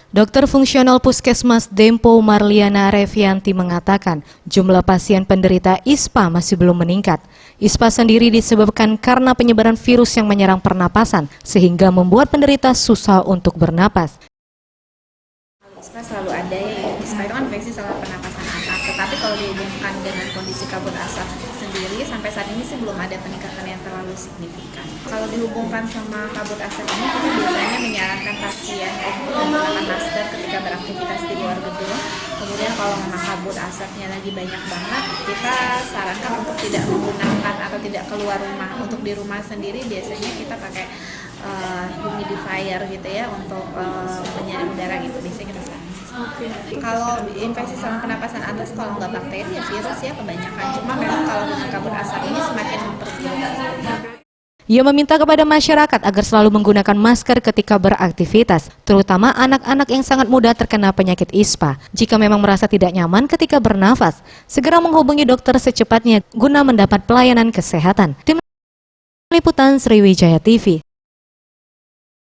Dokter fungsional Puskesmas Dempo Marliana Revianti mengatakan jumlah pasien penderita ISPA masih belum meningkat. ISPA sendiri disebabkan karena penyebaran virus yang menyerang pernapasan sehingga membuat penderita susah untuk bernapas. ISPA selalu ada ya, ISPA itu kan infeksi saluran pernapasan atas, tetapi kalau dihubungkan dengan kondisi kabut asap sendiri, sampai saat ini sih belum ada peningkatan yang terlalu signifikan. Kalau dihubungkan sama kabut asap ini, kita biasanya menyarankan pasien untuk menggunakan masker ketika beraktivitas di luar gedung. Kemudian kalau memang kabut asapnya lagi banyak banget, kita sarankan untuk tidak menggunakan atau tidak keluar rumah. Untuk di rumah sendiri biasanya kita pakai humidifier gitu ya, untuk penyaring udara gitu, biasanya kita sarankan. Kalau infeksi saluran pernapasan atas, kalau nggak bakteri ya virus ya kebanyakan. Cuma memang kalau dengan kabut asap ini semakin memperburuk. Ia meminta kepada masyarakat agar selalu menggunakan masker ketika beraktivitas, terutama anak-anak yang sangat mudah terkena penyakit ISPA. Jika memang merasa tidak nyaman ketika bernafas, segera menghubungi dokter secepatnya guna mendapat pelayanan kesehatan. Tim Liputan Sriwijaya TV.